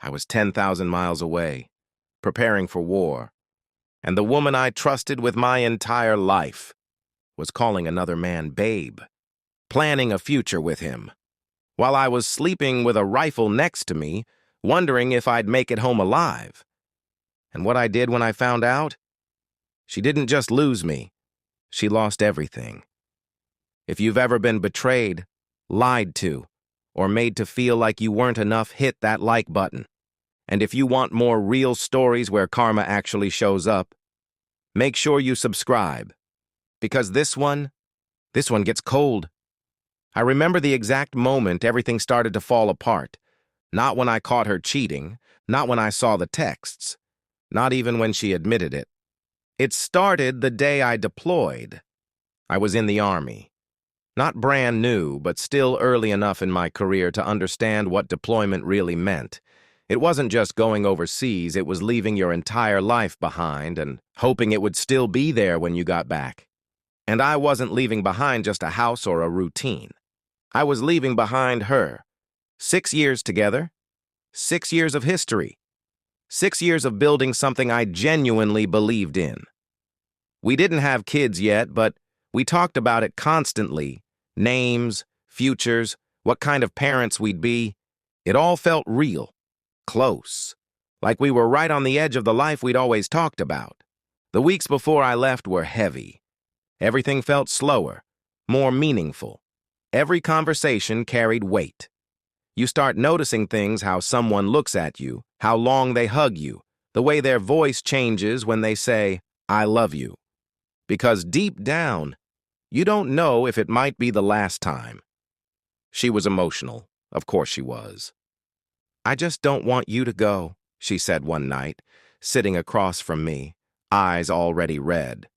I was 10,000 miles away, preparing for war, and the woman I trusted with my entire life was calling another man babe, planning a future with him, while I was sleeping with a rifle next to me, wondering if I'd make it home alive. And what I did when I found out? She didn't just lose me, she lost everything. If you've ever been betrayed, lied to, or made to feel like you weren't enough, hit that like button. And if you want more real stories where karma actually shows up, make sure you subscribe. Because this one gets cold. I remember the exact moment everything started to fall apart. Not when I caught her cheating, not when I saw the texts, not even when she admitted it. It started the day I deployed. I was in the Army. Not brand new, but still early enough in my career to understand what deployment really meant. It wasn't just going overseas, it was leaving your entire life behind and hoping it would still be there when you got back. And I wasn't leaving behind just a house or a routine. I was leaving behind her. 6 years together, 6 years of history, 6 years of building something I genuinely believed in. We didn't have kids yet, but we talked about it constantly. Names, futures, what kind of parents we'd be. It all felt real, close, like we were right on the edge of the life we'd always talked about. The weeks before I left were heavy. Everything felt slower, more meaningful. Every conversation carried weight. You start noticing things, how someone looks at you, how long they hug you, the way their voice changes when they say, "I love you." Because deep down, you don't know if it might be the last time. She was emotional. Of course she was. "I just don't want you to go," she said one night, sitting across from me, eyes already red.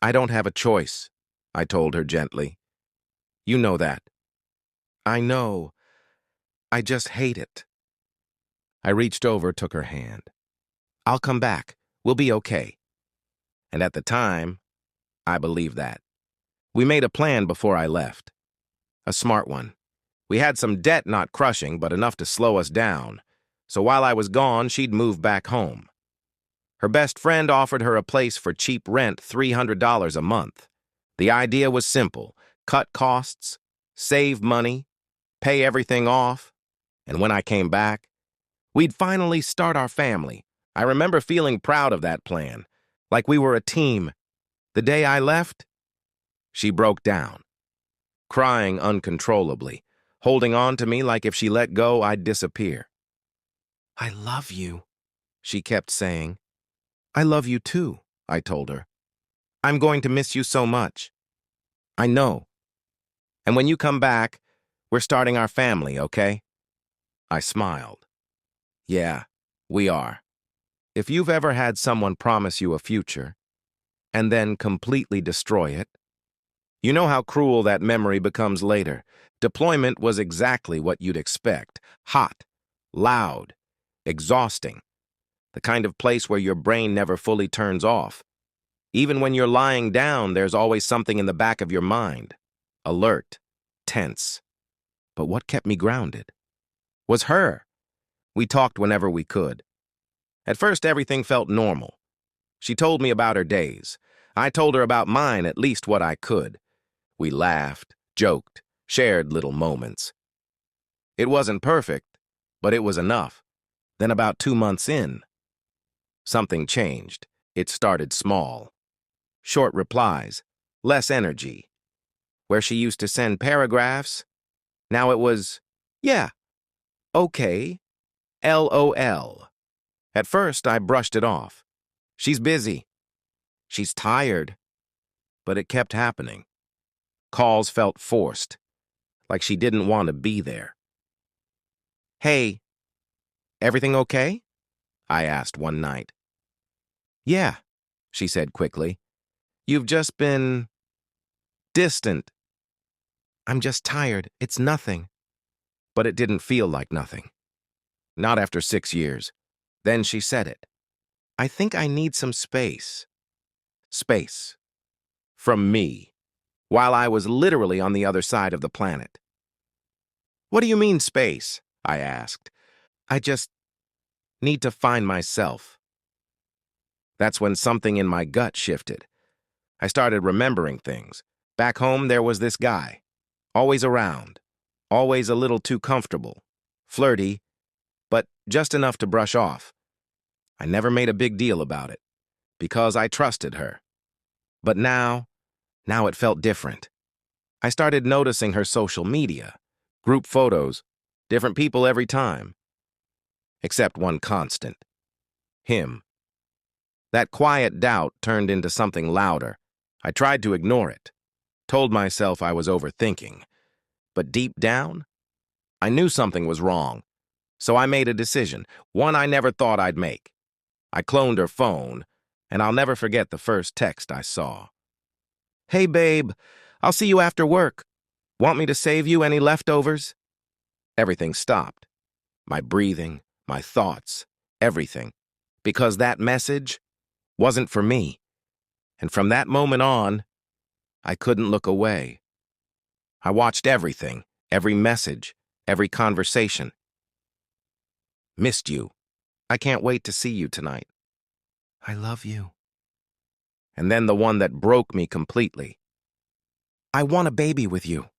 "I don't have a choice," I told her gently. "You know that." "I know. I just hate it." I reached over, took her hand. "I'll come back. We'll be okay." And at the time, I believed that. We made a plan before I left. A smart one. We had some debt, not crushing, but enough to slow us down. So while I was gone, she'd move back home. Her best friend offered her a place for cheap rent, $300 a month. The idea was simple: cut costs, save money, pay everything off. And when I came back, we'd finally start our family. I remember feeling proud of that plan, like we were a team. The day I left, she broke down, crying uncontrollably, holding on to me like if she let go, I'd disappear. "I love you," she kept saying. "I love you too," I told her. "I'm going to miss you so much." "I know. And when you come back, we're starting our family, okay?" I smiled. "Yeah, we are." If you've ever had someone promise you a future and then completely destroy it, you know how cruel that memory becomes later. Deployment was exactly what you'd expect. Hot, loud, exhausting. The kind of place where your brain never fully turns off. Even when you're lying down, there's always something in the back of your mind. Alert, tense. But what kept me grounded was her. We talked whenever we could. At first, everything felt normal. She told me about her days. I told her about mine, at least what I could. We laughed, joked, shared little moments. It wasn't perfect, but it was enough. Then about 2 months in, something changed. It started small. Short replies, less energy. Where she used to send paragraphs, now it was, "Yeah, okay, LOL. At first, I brushed it off. She's busy. She's tired. But it kept happening. Calls felt forced, like she didn't want to be there. "Hey, everything okay?" I asked one night. "Yeah," she said quickly. "You've just been distant." "I'm just tired. It's nothing." But it didn't feel like nothing. Not after 6 years. Then she said it. "I think I need some space." Space. From me. While I was literally on the other side of the planet. "What do you mean, space?" I asked. Need to find myself. That's when something in my gut shifted. I started remembering things. Back home, there was this guy. Always around. Always a little too comfortable. Flirty, but just enough to brush off. I never made a big deal about it, because I trusted her. But now it felt different. I started noticing her social media, group photos, different people every time. Except one constant. Him. That quiet doubt turned into something louder. I tried to ignore it. Told myself I was overthinking. But deep down, I knew something was wrong. So I made a decision, one I never thought I'd make. I cloned her phone, and I'll never forget the first text I saw. "Hey, babe, I'll see you after work. Want me to save you any leftovers?" Everything stopped. My breathing, my thoughts, everything. Because that message wasn't for me. And from that moment on, I couldn't look away. I watched everything, every message, every conversation. "Missed you. I can't wait to see you tonight." "I love you." And then the one that broke me completely. "I want a baby with you."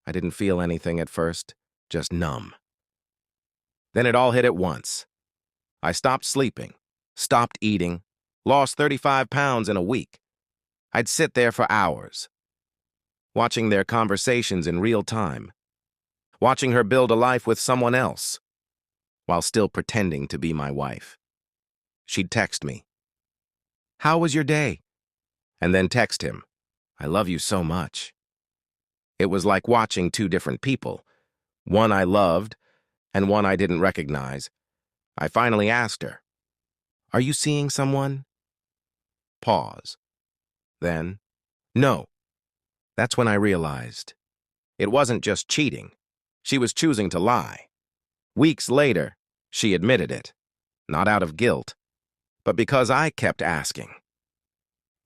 I didn't feel anything at first, just numb. Then it all hit at once. I stopped sleeping, stopped eating, lost 35 pounds in a week. I'd sit there for hours, watching their conversations in real time, watching her build a life with someone else, while still pretending to be my wife. She'd text me, "How was your day?" And then text him, "I love you so much." It was like watching two different people, one I loved and one I didn't recognize. I finally asked her, "Are you seeing someone?" Pause. Then, "No." That's when I realized. It wasn't just cheating. She was choosing to lie. Weeks later, she admitted it. Not out of guilt, but because I kept asking.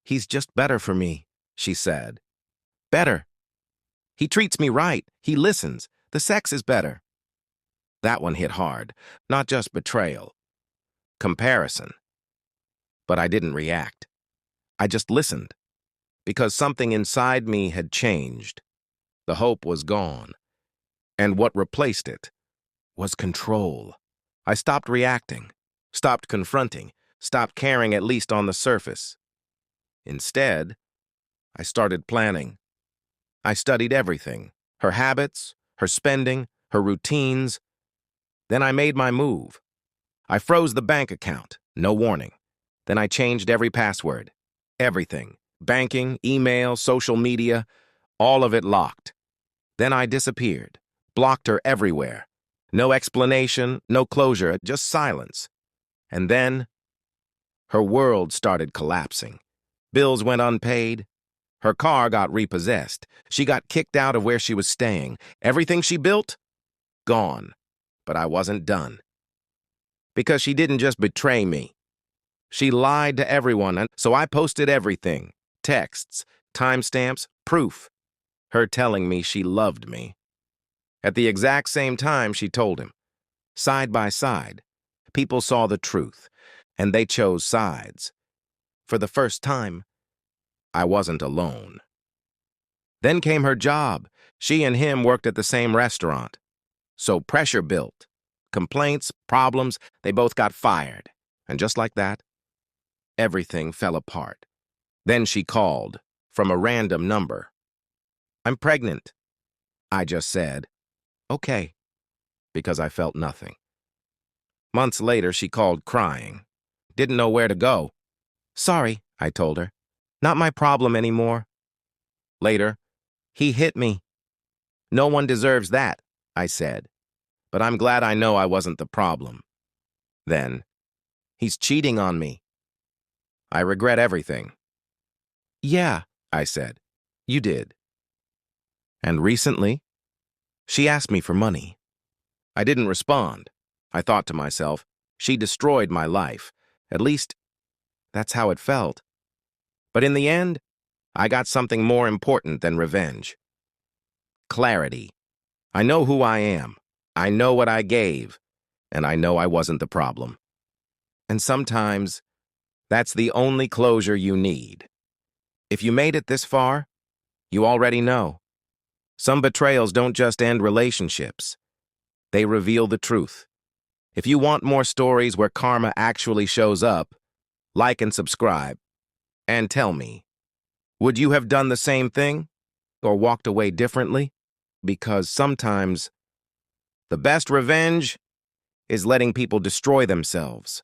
"He's just better for me," she said. "Better. He treats me right. He listens. The sex is better." That one hit hard. Not just betrayal. Comparison. But I didn't react. I just listened. Because something inside me had changed. The hope was gone. And what replaced it was control. I stopped reacting, stopped confronting, stopped caring at least on the surface. Instead, I started planning. I studied everything, her habits, her spending, her routines. Then I made my move. I froze the bank account, no warning. Then I changed every password. Everything. Banking, email, social media, all of it locked. Then I disappeared, blocked her everywhere. No explanation, no closure, just silence. And then, her world started collapsing. Bills went unpaid. Her car got repossessed. She got kicked out of where she was staying. Everything she built? Gone. But I wasn't done. Because she didn't just betray me. She lied to everyone, and so I posted everything. Texts, timestamps, proof. Her telling me she loved me. At the exact same time she told him. Side by side. People saw the truth, and they chose sides. For the first time, I wasn't alone. Then came her job. She and him worked at the same restaurant. So pressure built. Complaints, problems, they both got fired. And just like that, everything fell apart. Then she called, from a random number. "I'm pregnant." I just said, "Okay," because I felt nothing. Months later, she called crying. Didn't know where to go. "Sorry," I told her. "Not my problem anymore." Later, "He hit me." "No one deserves that," I said. "But I'm glad I know I wasn't the problem." Then, "He's cheating on me." "I regret everything." "Yeah," I said. "You did." And recently, she asked me for money. I didn't respond. I thought to myself, she destroyed my life. At least, that's how it felt. But in the end, I got something more important than revenge. Clarity. I know who I am. I know what I gave. and I know I wasn't the problem. And sometimes, that's the only closure you need. If you made it this far, you already know. Some betrayals don't just end relationships. They reveal the truth. If you want more stories where karma actually shows up, like and subscribe. And tell me, would you have done the same thing? Or walked away differently? Because sometimes, the best revenge is letting people destroy themselves.